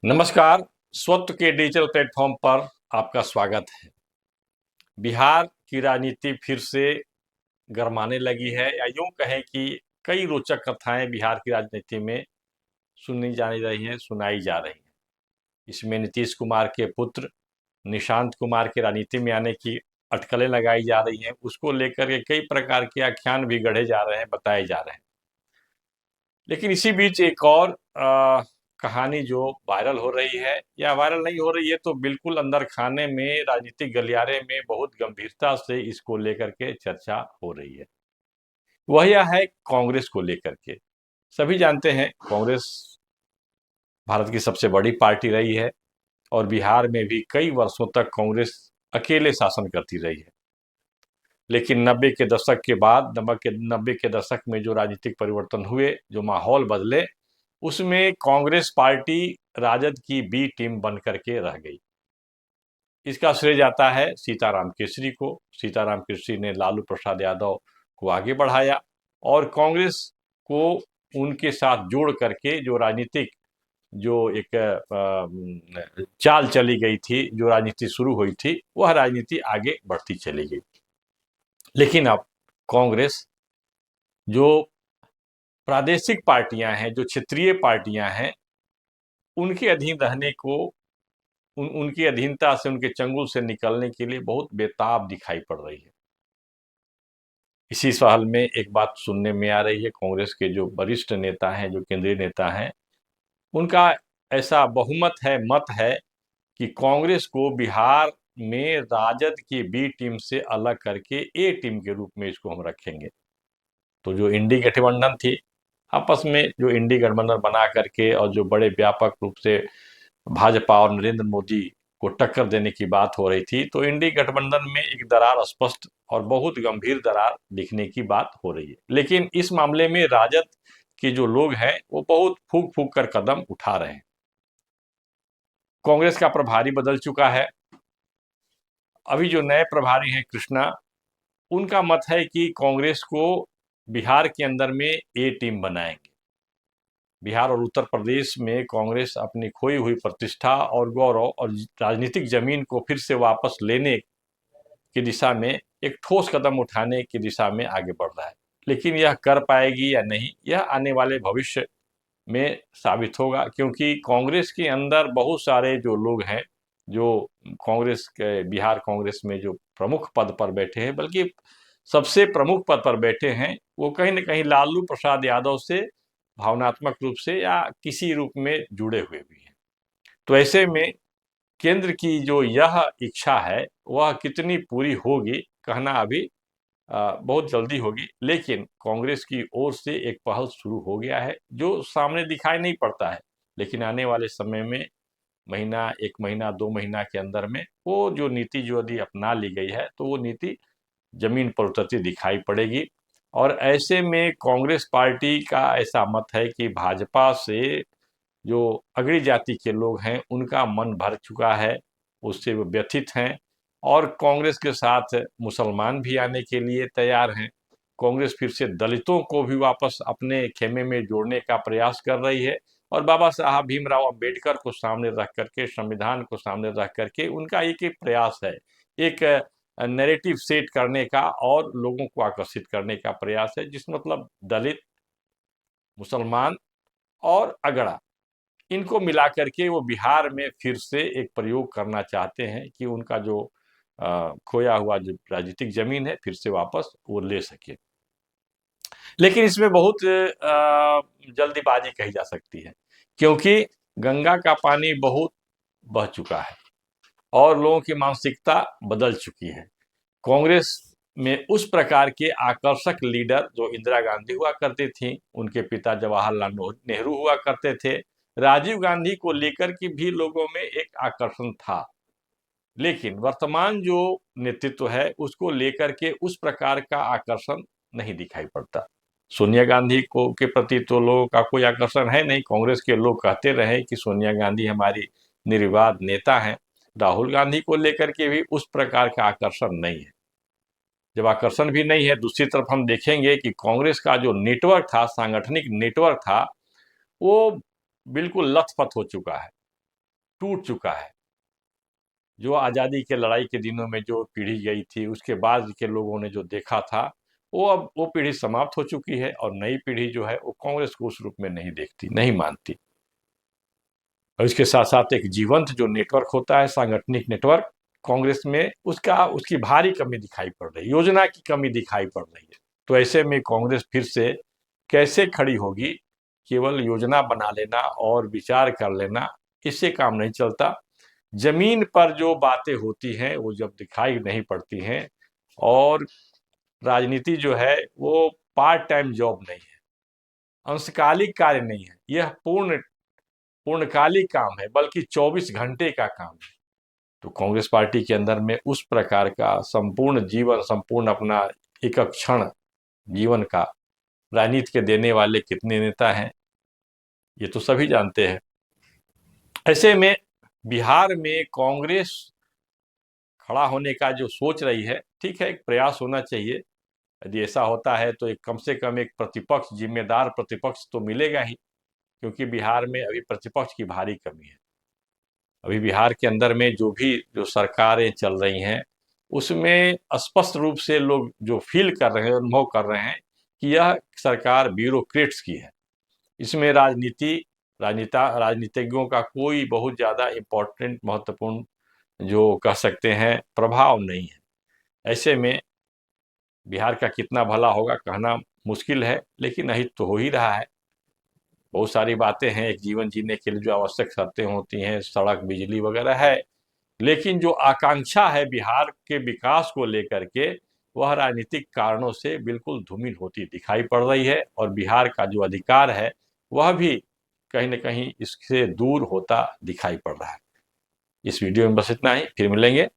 नमस्कार। स्वत्व के डिजिटल प्लेटफॉर्म पर आपका स्वागत है। बिहार की राजनीति फिर से गरमाने लगी है, या यूं कहें कि कई रोचक कथाएं बिहार की राजनीति में सुनी जा रही हैं, सुनाई जा रही हैं। इसमें नीतीश कुमार के पुत्र निशांत कुमार के राजनीति में आने की अटकलें लगाई जा रही हैं। उसको लेकर के कई प्रकार के आख्यान भी गढ़े जा रहे हैं, बताए जा रहे हैं। लेकिन इसी बीच एक और कहानी जो वायरल हो रही है, या वायरल नहीं हो रही है तो बिल्कुल अंदर खाने में, राजनीतिक गलियारे में बहुत गंभीरता से इसको लेकर के चर्चा हो रही है। वह यह है कांग्रेस को लेकर के। सभी जानते हैं कांग्रेस भारत की सबसे बड़ी पार्टी रही है, और बिहार में भी कई वर्षों तक कांग्रेस अकेले शासन करती रही है। लेकिन 90 के दशक के बाद, 90 के दशक में जो राजनीतिक परिवर्तन हुए, जो माहौल बदले, उसमें कांग्रेस पार्टी राजद की बी टीम बन करके रह गई। इसका श्रेय जाता है सीताराम केसरी को। सीताराम केसरी ने लालू प्रसाद यादव को आगे बढ़ाया और कांग्रेस को उनके साथ जोड़ करके जो राजनीतिक जो एक चाल चली गई थी, जो राजनीति शुरू हुई थी, वह राजनीति आगे बढ़ती चली गई। लेकिन अब कांग्रेस जो प्रादेशिक पार्टियां हैं, जो क्षेत्रीय पार्टियां हैं, उनके अधीन रहने को, उनकी अधीनता से, उनके चंगुल से निकलने के लिए बहुत बेताब दिखाई पड़ रही है। इसी साल में एक बात सुनने में आ रही है, कांग्रेस के जो वरिष्ठ नेता हैं, जो केंद्रीय नेता हैं, उनका ऐसा बहुमत है, मत है कि कांग्रेस को बिहार में राजद की बी टीम से अलग करके ए टीम के रूप में इसको हम रखेंगे। तो जो इंडी गठबंधन थी, आपस में जो इंडी गठबंधन बना करके और जो बड़े व्यापक रूप से भाजपा और नरेंद्र मोदी को टक्कर देने की बात हो रही थी, तो इंडी गठबंधन में एक दरार स्पष्ट और बहुत गंभीर दरार दिखने की बात हो रही है। लेकिन इस मामले में राजद के जो लोग हैं वो बहुत फूक फूक कर कदम उठा रहे हैं। कांग्रेस का प्रभारी बदल चुका है। अभी जो नए प्रभारी हैं कृष्णा, उनका मत है कि कांग्रेस को बिहार के अंदर में ए टीम बनाएंगे। बिहार और उत्तर प्रदेश में कांग्रेस अपनी खोई हुई प्रतिष्ठा और गौरव और राजनीतिक जमीन को फिर से वापस लेने की दिशा में एक ठोस कदम उठाने की दिशा में आगे बढ़ रहा है। लेकिन यह कर पाएगी या नहीं, यह आने वाले भविष्य में साबित होगा, क्योंकि कांग्रेस के अंदर बहुत सारे जो लोग हैं, जो कांग्रेस के, बिहार कांग्रेस में जो प्रमुख पद पर बैठे हैं, बल्कि सबसे प्रमुख पद पर बैठे हैं, वो कहीं ना कहीं लालू प्रसाद यादव से भावनात्मक रूप से या किसी रूप में जुड़े हुए भी हैं। तो ऐसे में केंद्र की जो यह इच्छा है वह कितनी पूरी होगी, कहना अभी बहुत जल्दी होगी। लेकिन कांग्रेस की ओर से एक पहल शुरू हो गया है, जो सामने दिखाई नहीं पड़ता है, लेकिन आने वाले समय में महीना, 1 महीना, 2 महीना के अंदर में वो जो नीति जो यदि अपना ली गई है, तो वो नीति जमीन पर उतरती दिखाई पड़ेगी। और ऐसे में कांग्रेस पार्टी का ऐसा मत है कि भाजपा से जो अगड़ी जाति के लोग हैं उनका मन भर चुका है, उससे वो व्यथित हैं, और कांग्रेस के साथ मुसलमान भी आने के लिए तैयार हैं। कांग्रेस फिर से दलितों को भी वापस अपने खेमे में जोड़ने का प्रयास कर रही है, और बाबा साहब भीमराव अंबेडकर को सामने रख करके, संविधान को सामने रख करके उनका एक ही प्रयास है, एक नैरेटिव सेट करने का और लोगों को आकर्षित करने का प्रयास है, जिस मतलब दलित, मुसलमान और अगड़ा, इनको मिला करके वो बिहार में फिर से एक प्रयोग करना चाहते हैं कि उनका जो खोया हुआ जो राजनीतिक जमीन है फिर से वापस वो ले सके। लेकिन इसमें बहुत जल्दीबाजी कही जा सकती है, क्योंकि गंगा का पानी बहुत बह चुका है और लोगों की मानसिकता बदल चुकी है। कांग्रेस में उस प्रकार के आकर्षक लीडर जो इंदिरा गांधी हुआ करती थी, उनके पिता जवाहरलाल नेहरू हुआ करते थे, राजीव गांधी को लेकर के भी लोगों में एक आकर्षण था। लेकिन वर्तमान जो नेतृत्व है उसको लेकर के उस प्रकार का आकर्षण नहीं दिखाई पड़ता। सोनिया गांधी को के प्रति तो लोगों का कोई आकर्षण है नहीं। कांग्रेस के लोग कहते रहे कि सोनिया गांधी हमारी निर्विवाद नेता हैं। राहुल गांधी को लेकर के भी उस प्रकार का आकर्षण नहीं है। जब आकर्षण भी नहीं है, दूसरी तरफ हम देखेंगे कि कांग्रेस का जो नेटवर्क था, सांगठनिक नेटवर्क था, वो बिल्कुल लथपथ हो चुका है। टूट चुका है। जो आज़ादी के लड़ाई के दिनों में जो पीढ़ी गई थी, उसके बाद के लोगों ने जो देखा था, वो अब वो पीढ़ी समाप्त हो चुकी है और नई पीढ़ी जो है वो कांग्रेस को उस रूप में नहीं देखती, नहीं मानती। और इसके साथ साथ एक जीवंत जो नेटवर्क होता है, सांगठनिक नेटवर्क, कांग्रेस में उसकी भारी कमी दिखाई पड़ रही है, योजना की कमी दिखाई पड़ रही है। तो ऐसे में कांग्रेस फिर से कैसे खड़ी होगी? केवल योजना बना लेना और विचार कर लेना, इससे काम नहीं चलता। जमीन पर जो बातें होती हैं वो जब दिखाई नहीं पड़ती हैं, और राजनीति जो है वो पार्ट टाइम जॉब नहीं है, अंशकालिक कार्य नहीं है, यह पूर्णकालिक काम है, बल्कि 24 घंटे का काम है। तो कांग्रेस पार्टी के अंदर में उस प्रकार का संपूर्ण जीवन, संपूर्ण अपना एक क्षण जीवन का राजनीति के देने वाले कितने नेता हैं, ये तो सभी जानते हैं। ऐसे में बिहार में कांग्रेस खड़ा होने का जो सोच रही है, ठीक है, एक प्रयास होना चाहिए। यदि ऐसा होता है तो एक कम से कम एक प्रतिपक्ष, जिम्मेदार प्रतिपक्ष तो मिलेगा ही, क्योंकि बिहार में अभी प्रतिपक्ष की भारी कमी है। अभी बिहार के अंदर में जो सरकारें चल रही हैं, उसमें स्पष्ट रूप से लोग जो फील कर रहे हैं, अनुभव कर रहे हैं कि यह सरकार ब्यूरोक्रेट्स की है। इसमें राजनीतिज्ञों का कोई बहुत ज़्यादा इम्पोर्टेंट, महत्वपूर्ण जो कह सकते हैं प्रभाव नहीं है। ऐसे में बिहार का कितना भला होगा कहना मुश्किल है, लेकिन अहित तो हो ही रहा है। बहुत सारी बातें हैं एक जीवन जीने के लिए जो आवश्यक शर्तें होती हैं, सड़क, बिजली वगैरह है, लेकिन जो आकांक्षा है बिहार के विकास को लेकर के, वह राजनीतिक कारणों से बिल्कुल धूमिल होती दिखाई पड़ रही है, और बिहार का जो अधिकार है वह भी कहीं न कहीं इससे दूर होता दिखाई पड़ रहा है। इस वीडियो में बस इतना ही, फिर मिलेंगे।